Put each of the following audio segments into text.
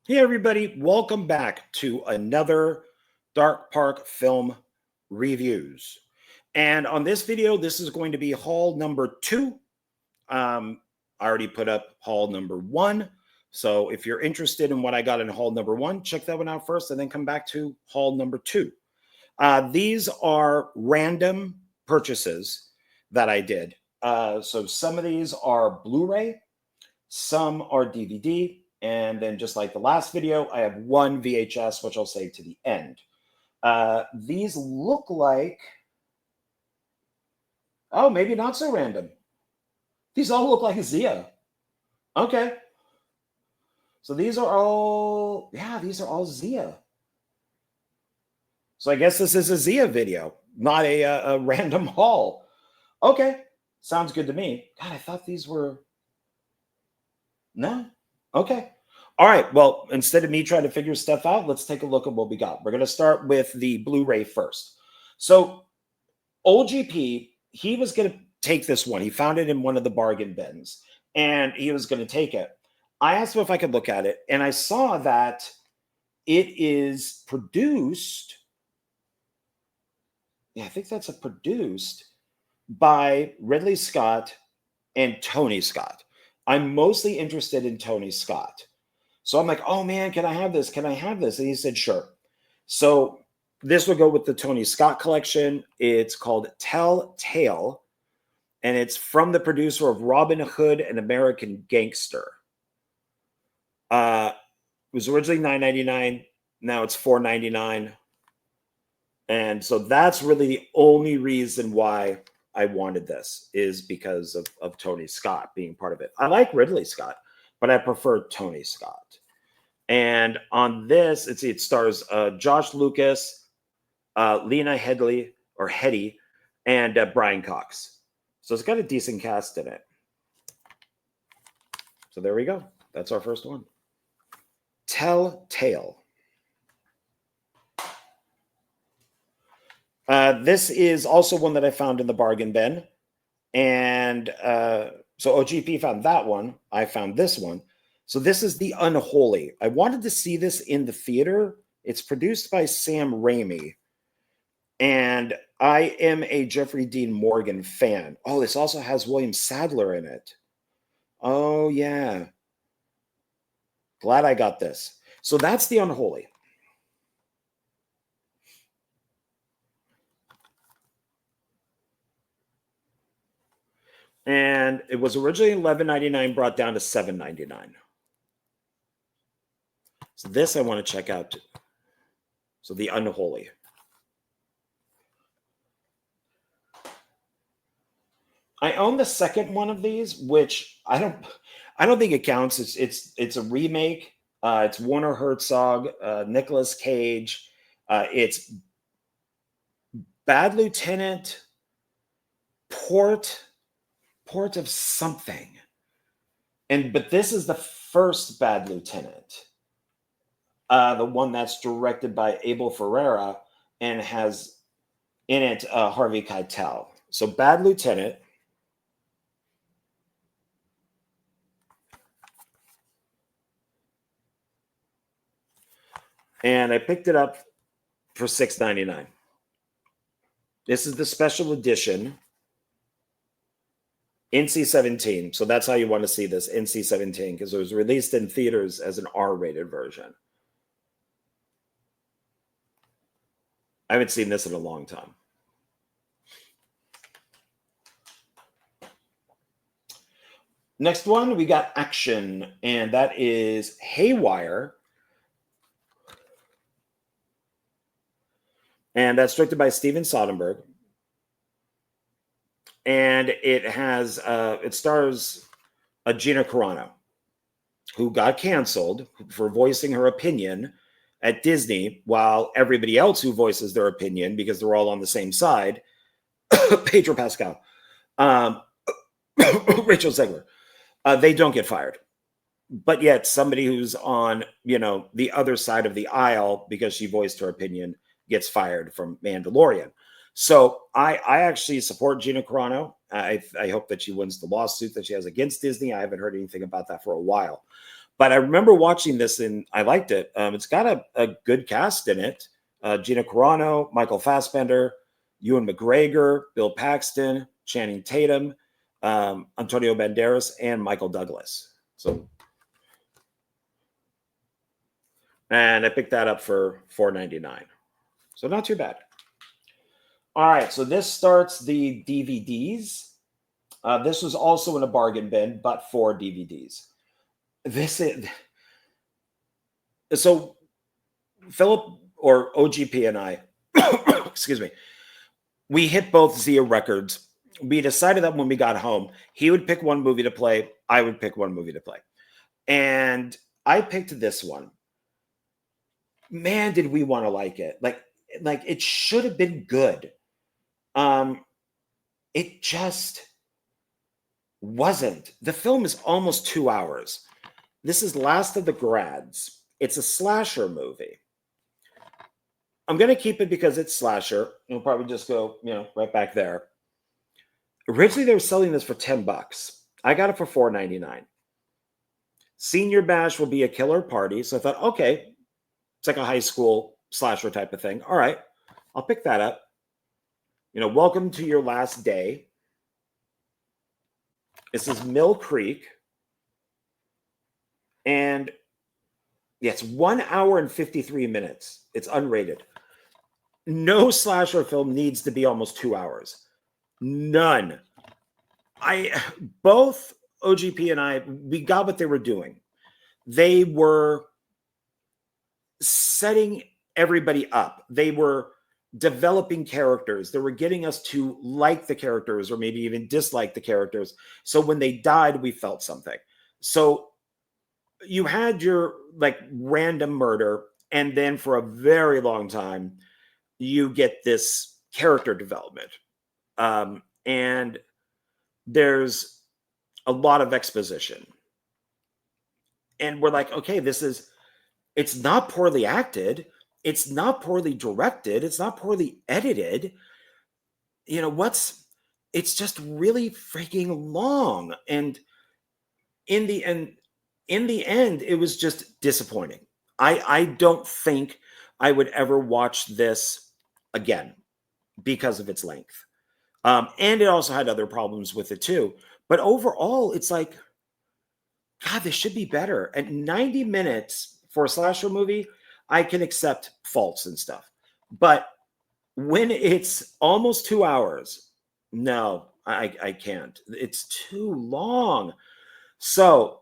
Hey everybody, welcome back to another Dark Park Film Reviews. And on this video, this is going to be haul number 2. I already put up haul number 1. So if you're interested in what I got in haul number 1, check that one out first and then come back to haul number 2. These are random purchases that I did. So some of these are Blu-ray, some are DVD, and then just like the last video, I have one VHS, which I'll say to the end. These look like, oh, maybe not so random. These all look like Zia. Okay. So these are all, yeah, these are all Zia. So I guess this is a Zia video, not a random haul. Okay. Sounds good to me. God, I thought these were, no. Okay. All right. Well, instead of me trying to figure stuff out, let's take a look at what we got. We're going to start with the Blu-ray first. So OGP, he was going to take this one. He found it in one of the bargain bins and he was going to take it. I asked him if I could look at it, and I saw that it is produced. Yeah, I think that's produced by Ridley Scott and Tony Scott. I'm mostly interested in Tony Scott. So I'm like, oh man, can I have this? Can I have this? And he said, sure. So this will go with the Tony Scott collection. It's called Telltale, and it's from the producer of Robin Hood and American Gangster. It was originally $9.99. Now it's $4.99. And so that's really the only reason why I wanted this, is because of Tony Scott being part of it. I like Ridley Scott, but I prefer Tony Scott. And on this, it stars Josh Lucas, Lena Headey, and Brian Cox. So it's got a decent cast in it. So there we go. That's our first one. Telltale. This is also one that I found in the bargain bin. And so OGP found that one. I found this one. So this is The Unholy. I wanted to see this in the theater. It's produced by Sam Raimi. And I am a Jeffrey Dean Morgan fan. Oh, this also has William Sadler in it. Oh, yeah. Glad I got this. So that's The Unholy. And it was originally $11.99, brought down to $7.99. So this I want to check out too. So The Unholy. I own the second one of these, which I don't think it counts. It's a remake. It's Werner Herzog, Nicolas Cage. It's Bad Lieutenant, Port of something. But this is the first Bad Lieutenant. The one that's directed by Abel Ferrara and has in it Harvey Keitel. So Bad Lieutenant. And I picked it up for $6.99. This is the special edition. NC-17. So that's how you want to see this, NC-17, because it was released in theaters as an R-rated version. I haven't seen this in a long time. Next one, we got action, and that is Haywire. And that's directed by Steven Soderbergh. And it has, it stars Gina Carano, who got canceled for voicing her opinion at Disney, while everybody else who voices their opinion, because they're all on the same side, Pedro Pascal, Rachel Zegler, they don't get fired. But yet somebody who's on, the other side of the aisle because she voiced her opinion gets fired from Mandalorian. So I actually support Gina Carano. I hope that she wins the lawsuit that she has against Disney. I haven't heard anything about that for a while. But I remember watching this and I liked it. It's got a good cast in it. Gina Carano, Michael Fassbender, Ewan McGregor, Bill Paxton, Channing Tatum, Antonio Banderas, and Michael Douglas. So, and I picked that up for $4.99. So not too bad. All right, so this starts the DVDs. This was also in a bargain bin, but for DVDs. This is so Philip or OGP and I, excuse me, we hit both Zia records. We decided that when we got home, he would pick one movie to play, I would pick one movie to play. And I picked this one. Man, did we want to like it. Like it should have been good. It just wasn't. The film is almost 2 hours. This is Last of the Grads. It's a slasher movie. I'm going to keep it because it's slasher. We'll probably just go, right back there. Originally, they were selling this for $10. I got it for $4.99. Senior Bash will be a killer party. So I thought, okay, it's like a high school slasher type of thing. All right, I'll pick that up. Welcome to Your Last Day. This is Mill Creek. And yeah, it's 1 hour and 53 minutes. It's unrated. No slasher film needs to be almost 2 hours. None. Both OGP and I, we got what they were doing. They were setting everybody up. They were developing characters. They were getting us to like the characters or maybe even dislike the characters. So when they died, we felt something. So you had your random murder, and then for a very long time, you get this character development. And there's a lot of exposition. And we're like, okay, it's not poorly acted. It's not poorly directed. It's not poorly edited. It's just really freaking long. And in the end, it was just disappointing. I don't think I would ever watch this again because of its length. And it also had other problems with it too. But overall, it's like, God, this should be better. At 90 minutes for a slasher movie, I can accept faults and stuff. But when it's almost 2 hours, no, I can't. It's too long. So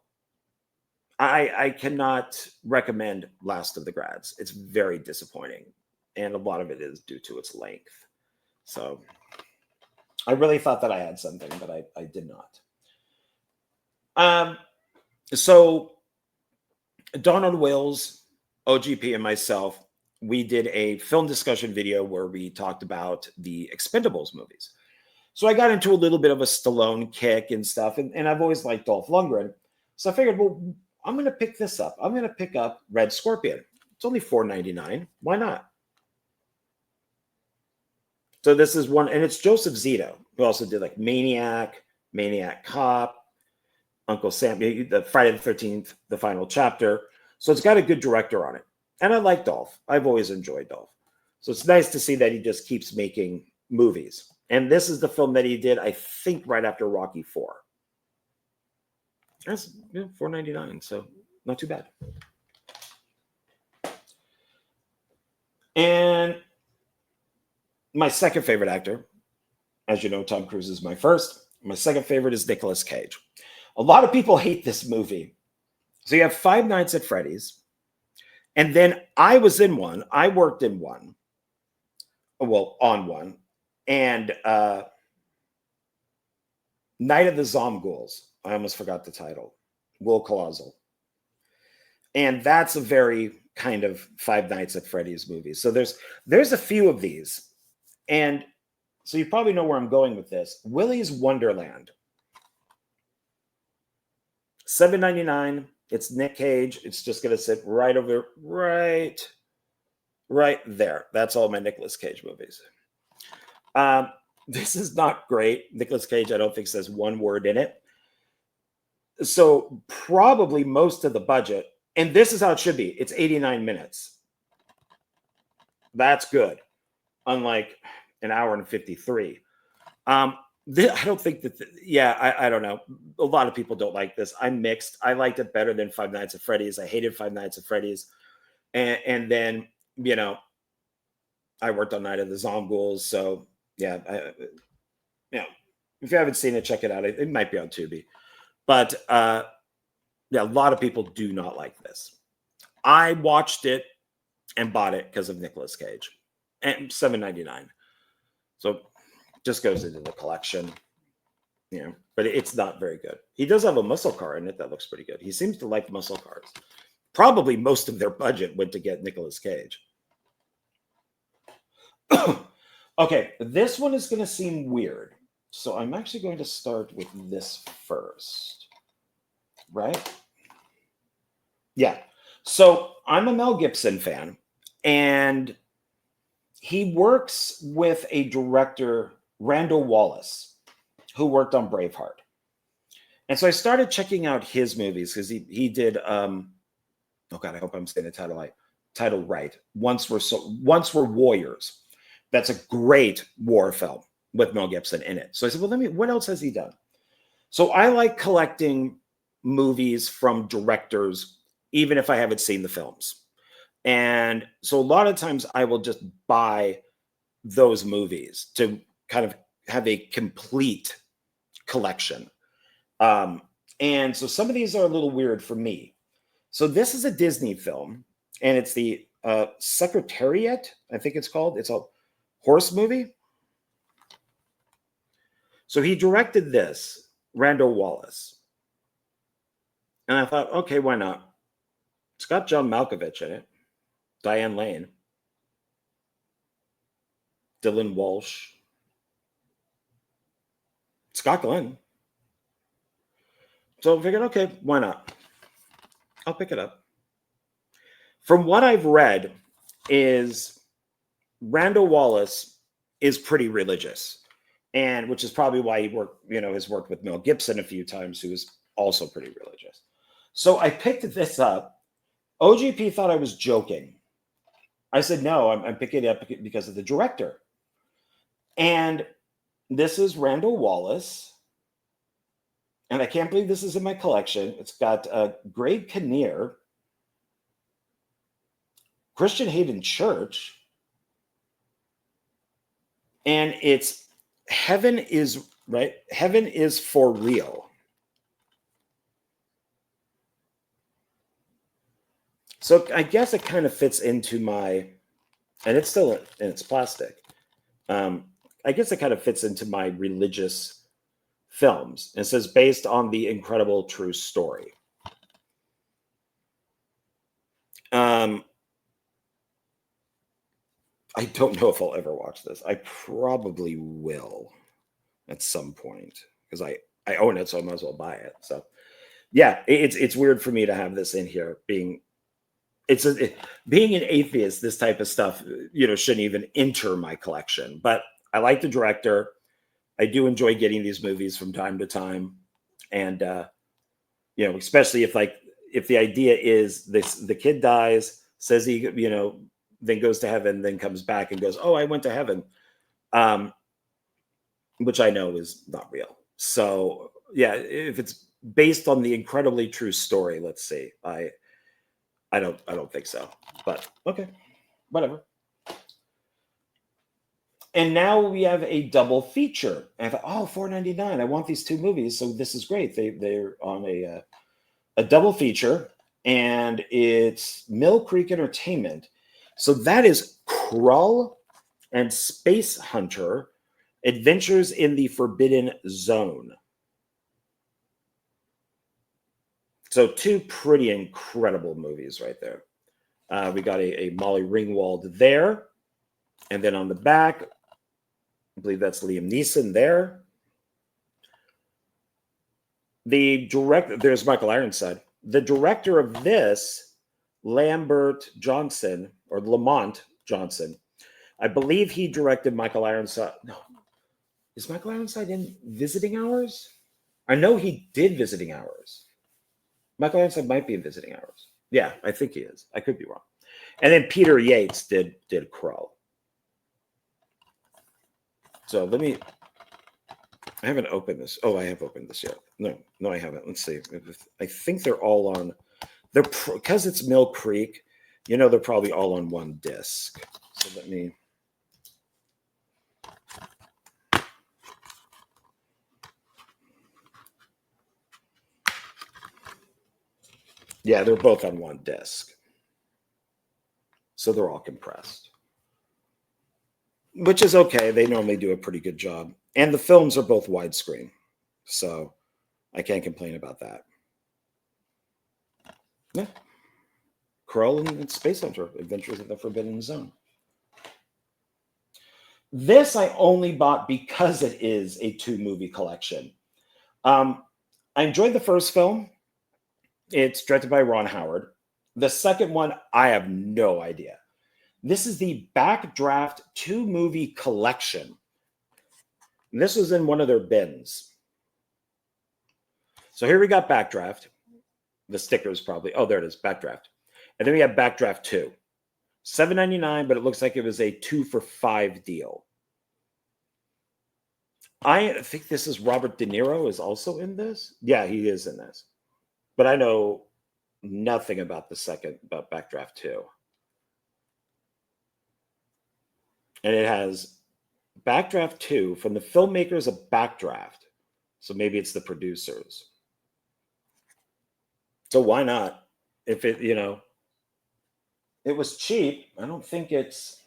I cannot recommend Last of the Grads. It's very disappointing. And a lot of it is due to its length. So I really thought that I had something, but I did not. So Donald Wills, OGP, and myself, we did a film discussion video where we talked about the Expendables movies. So I got into a little bit of a Stallone kick and stuff, and I've always liked Dolph Lundgren. So I figured, well, I'm going to pick this up. I'm going to pick up Red Scorpion. It's only $4.99. Why not? So this is one, and it's Joseph Zito, who also did Maniac, Maniac Cop, Uncle Sam, the Friday the 13th, the final chapter. So it's got a good director on it. And I like Dolph. I've always enjoyed Dolph. So it's nice to see that he just keeps making movies. And this is the film that he did, I think, right after Rocky IV. That's $4.99, so not too bad. And my second favorite actor, as you know, Tom Cruise is my first. My second favorite is Nicolas Cage. A lot of people hate this movie. So you have Five Nights at Freddy's. And then I was in one. I worked in one. Well, on one. And Night of the Zomghouls. I almost forgot the title. Will Colossal. And that's a very kind of Five Nights at Freddy's movie. So there's a few of these. And so you probably know where I'm going with this. Willy's Wonderland. $7.99. It's Nick Cage. It's just going to sit right over, right there. That's all my Nicolas Cage movies. This is not great. Nicolas Cage, I don't think, says one word in it. So probably most of the budget, and this is how it should be. It's 89 minutes. That's good. Unlike an hour and 53. I don't think that, I don't know. A lot of people don't like this. I'm mixed. I liked it better than Five Nights at Freddy's. I hated Five Nights at Freddy's. And then, I worked on Night of the Zombies. So yeah, if you haven't seen it, check it out. It might be on Tubi. But a lot of people do not like this. I watched it and bought it because of Nicolas Cage, and $7.99. So just goes into the collection, but it's not very good. He does have a muscle car in it that looks pretty good. He seems to like muscle cars. Probably most of their budget went to get Nicolas Cage. Okay, this one is going to seem weird. So I'm actually going to start with this first, right? Yeah. So I'm a Mel Gibson fan, and he works with a director, Randall Wallace, who worked on Braveheart. And so I started checking out his movies because he did, oh God, I hope I'm saying the title right. Once We're Warriors. That's a great war film with Mel Gibson in it. So I said, well, what else has he done? So I like collecting movies from directors, even if I haven't seen the films. And so a lot of times I will just buy those movies to kind of have a complete collection. And so some of these are a little weird for me. So this is a Disney film, and it's the Secretariat, I think it's called. It's a horse movie. So he directed this, Randall Wallace. And I thought, okay, why not? It's got John Malkovich in it, Diane Lane, Dylan Walsh, Scott Glenn. So I figured, okay, why not? I'll pick it up. From what I've read, is Randall Wallace is pretty religious, and which is probably why he has worked with Mel Gibson a few times, who is also pretty religious. So I picked this up. OGP thought I was joking. I said, no, I'm picking it up because of the director. And this is Randall Wallace. And I can't believe this is in my collection. It's got Greg Kinnear, Christian Hayden Church, and it's Heaven is for Real. So I guess it kind of fits into my, and it's still, and it's plastic. I guess it kind of fits into my religious films. It says based on the incredible true story. I don't know if I'll ever watch this. I probably will at some point because I own it, so I might as well buy it. So yeah, it's weird for me to have this in here. Being an atheist, this type of stuff, shouldn't even enter my collection. But I like the director. I do enjoy getting these movies from time to time, and especially if the idea is the kid dies, says he then goes to heaven, then comes back and goes, oh, I went to heaven, which I know is not real. So yeah, if it's based on the incredibly true story, let's see, I don't think so, but okay, whatever. And now we have a double feature. And I thought, oh, $4.99. I want these two movies, so this is great. They're on a double feature, and it's Mill Creek Entertainment. So that is Krull and Space Hunter: Adventures in the Forbidden Zone. So two pretty incredible movies right there. We got a Molly Ringwald there. And then on the back, I believe that's Liam Neeson there. The director, there's Michael Ironside. The director of this, Lambert Johnson, or Lamont Johnson, I believe he directed Michael Ironside. No, is Michael Ironside in Visiting Hours? I know he did Visiting Hours. Michael Ansel might be in Visiting Hours. Yeah, I think he is. I could be wrong. And then Peter Yates did Crow. So let me. I haven't opened this. Oh, I have opened this yet. No, I haven't. Let's see. I think they're all on. They're because it's Mill Creek. You know, they're probably all on one disc. So let me. Yeah, they're both on one disc. So they're all compressed, which is okay. They normally do a pretty good job. And the films are both widescreen. So I can't complain about that. Yeah. Krull and Space Hunter, Adventures of the Forbidden Zone. This I only bought because it is a 2-movie collection. I enjoyed the first film. It's directed by Ron Howard. The second one, I have no idea. This is the Backdraft 2-movie collection. And this was in one of their bins. So here we got Backdraft. The stickers probably. Oh, there it is, Backdraft. And then we have Backdraft 2. $7.99, but it looks like it was a 2 for $5 deal. I think this is Robert De Niro is also in this. Yeah, he is in this. But I know nothing about about Backdraft 2. And it has Backdraft 2 from the filmmakers of Backdraft. So maybe it's the producers. So why not? If it, it was cheap. I don't think it's.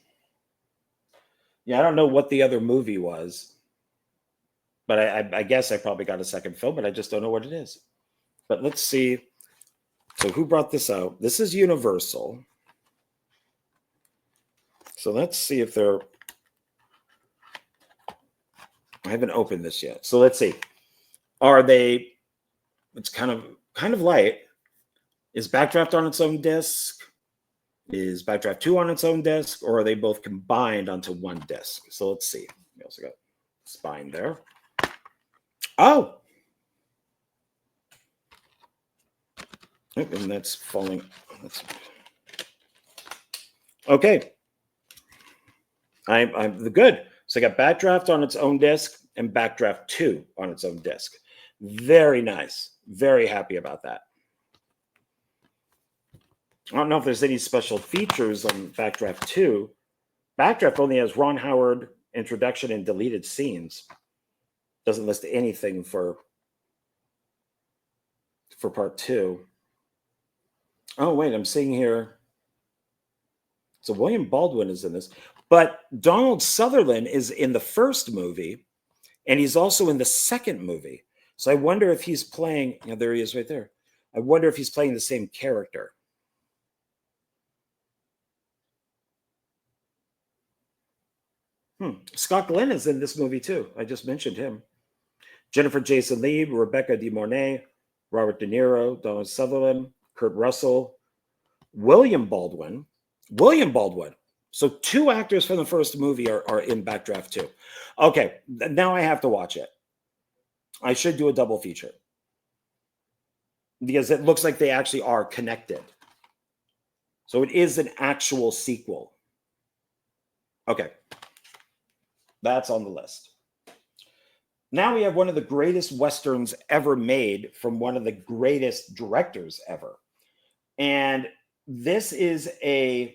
Yeah, I don't know what the other movie was. But I guess I probably got a second film, but I just don't know what it is. But let's see. So who brought this out? This is Universal. So let's see if they're. I haven't opened this yet. So let's see. Are they? It's kind of light. Is Backdraft on its own disc? Is Backdraft 2 on its own disc, or are they both combined onto one disc? So let's see. We also got spine there. Oh, and that's falling. Okay. I'm the good. So I got Backdraft on its own disc and Backdraft 2 on its own disc. Very nice. Very happy about that. I don't know if there's any special features on Backdraft 2. Backdraft only has Ron Howard introduction and deleted scenes. Doesn't list anything for part 2. Oh, wait, I'm seeing here. So William Baldwin is in this. But Donald Sutherland is in the first movie, and he's also in the second movie. So I wonder if he's playing, there he is right there. I wonder if he's playing the same character. Scott Glenn is in this movie too. I just mentioned him. Jennifer Jason Leigh, Rebecca De Mornay, Robert De Niro, Donald Sutherland, Kurt Russell, William Baldwin. So 2 actors from the first movie are in Backdraft 2. Okay, now I have to watch it. I should do a double feature because it looks like they actually are connected. So it is an actual sequel. Okay, that's on the list. Now we have one of the greatest Westerns ever made from one of the greatest directors ever. And this is I'm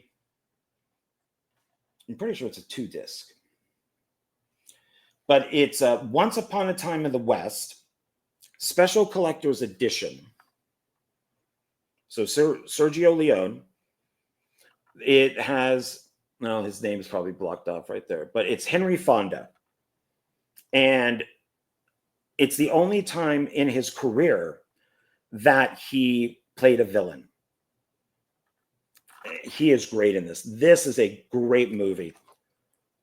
pretty sure it's a 2-disc. But it's Once Upon a Time in the West, Special Collector's Edition. So Sergio Leone. It has, his name is probably blocked off right there, but it's Henry Fonda. And it's the only time in his career that he played a villain. He is great in this. This is a great movie.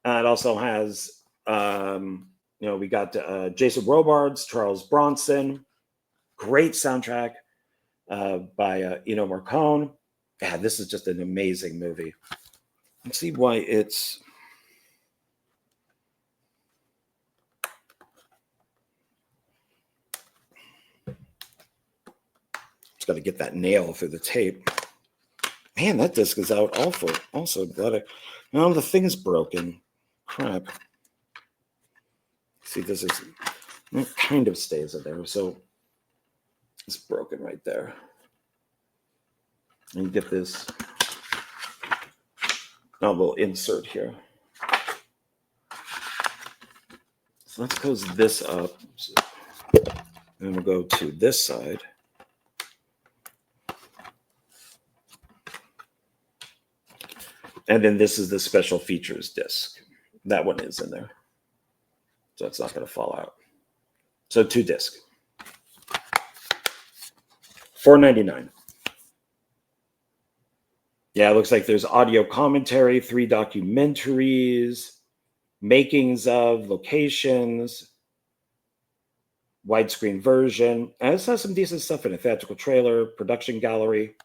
It also has, we got Jason Robards, Charles Bronson. Great soundtrack by Ennio Morricone. Yeah, this is just an amazing movie. Let's see why it's got to get that nail through the tape. Man, that disc is out awful. Also, glad the thing's broken. Crap. See, this is, it kind of stays in there. So it's broken right there. And you get this little insert here. So let's close this up. And we'll go to this side. And then this is the special features disc. That one is in there. So it's not going to fall out. So 2 discs. $4.99. Yeah, it looks like there's audio commentary, 3 documentaries, makings of, locations, widescreen version. And this has some decent stuff in it. Theatrical trailer, production gallery.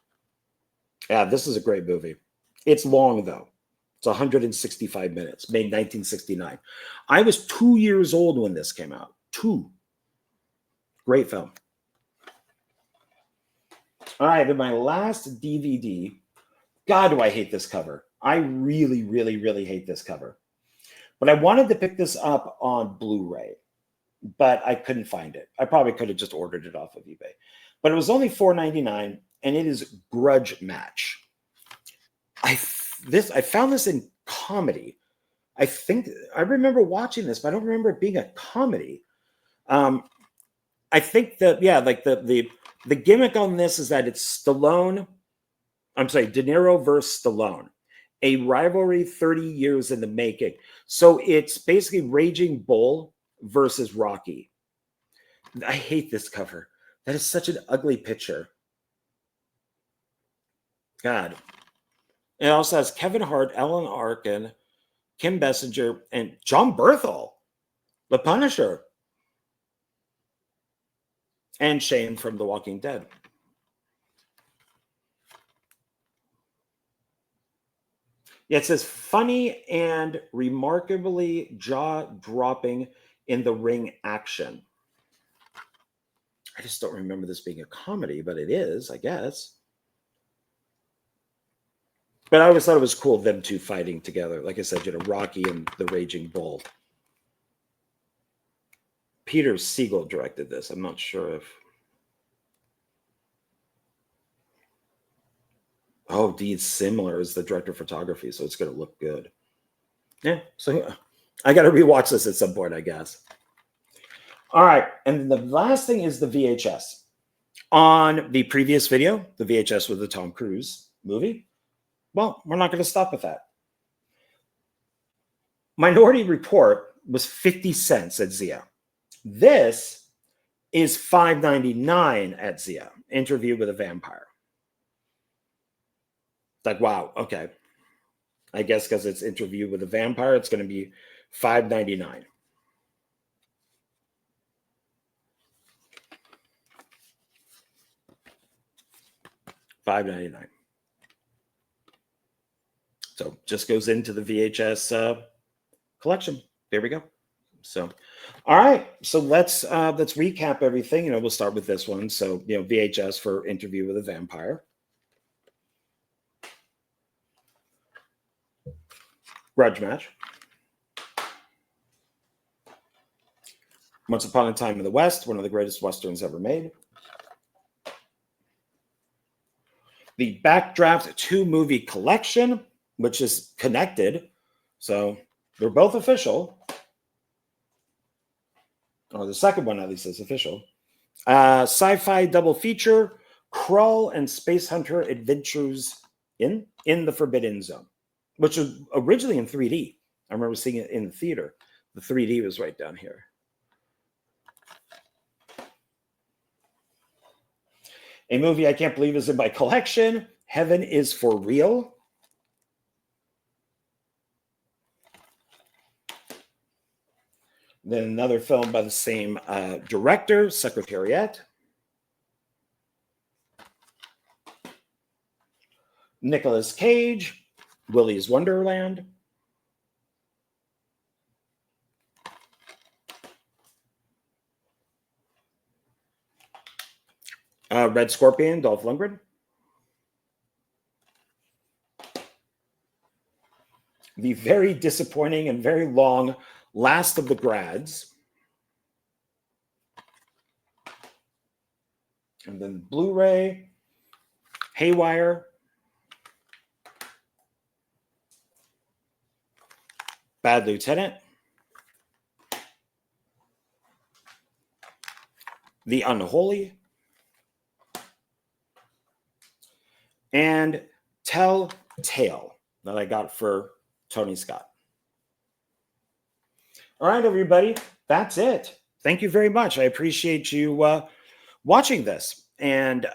Yeah, this is a great movie. It's long, though. It's 165 minutes, made 1969. I was 2 years old when this came out. 2. Great film. All right, then my last DVD. God, do I hate this cover. I really, really, really hate this cover. But I wanted to pick this up on Blu-ray, but I couldn't find it. I probably could have just ordered it off of eBay. But it was only $4.99, and it is Grudge Match. I found this in comedy. I think I remember watching this, but I don't remember it being a comedy. I think that, yeah, like the gimmick on this is that it's De Niro versus Stallone, a rivalry 30 years in the making. So it's basically Raging Bull versus Rocky. I hate this cover. That is such an ugly picture. God. It also has Kevin Hart, Ellen Arkin, Kim Basinger, and John Berthel, the Punisher, and Shane from The Walking Dead. Yeah, it says funny and remarkably jaw-dropping in the ring action. I just don't remember this being a comedy, but it is, I guess. But I always thought it was cool, them two fighting together. Like I said, Rocky and the Raging Bull. Peter Siegel directed this. I'm not sure if... Oh, Deed Similar is the director of photography, so it's going to look good. Yeah, so I got to rewatch this at some point, I guess. All right, and the last thing is the VHS. On the previous video, the VHS with the Tom Cruise movie, well, we're not going to stop with that. Minority Report was 50 cents at Zia. This is $5.99 at Zia. Interview with a Vampire. Like, wow, okay. I guess because it's Interview with a Vampire, it's going to be $5.99. $5.99. So just goes into the VHS collection. There we go. So, all right. So let's recap everything. We'll start with this one. So, VHS for Interview with a Vampire. Grudge Match. Once Upon a Time in the West, one of the greatest Westerns ever made. The Backdraft 2 movie collection, which is connected. So they're both official. Or the second one, at least, is official. Sci-fi double feature, Krull and Space Hunter Adventures in the Forbidden Zone, which was originally in 3D. I remember seeing it in the theater. The 3D was right down here. A movie I can't believe is in my collection, Heaven is for Real. Then another film by the same director, Secretariat. Nicolas Cage, Willy's Wonderland. Red Scorpion, Dolph Lundgren. The very disappointing and very long Last of the Grads. And then Blu-ray, Haywire, Bad Lieutenant, The Unholy, and Telltale that I got for Tony Scott. All right, everybody, that's it. Thank you very much. I appreciate you watching this, and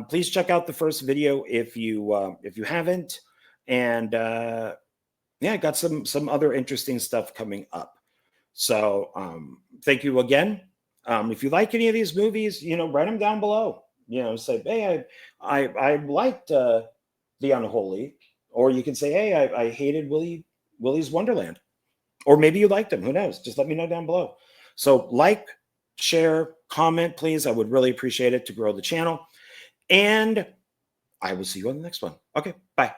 please check out the first video if you haven't. And yeah, got some other interesting stuff coming up. So thank you again. If you like any of these movies, you know, write them down below. You know, say, hey, I liked The Unholy, or you can say, hey, I hated Willy's Wonderland, or maybe you liked them. Who knows? Just let me know down below. So like, share, comment, please. I would really appreciate it to grow the channel. And I will see you on the next one. Okay, bye.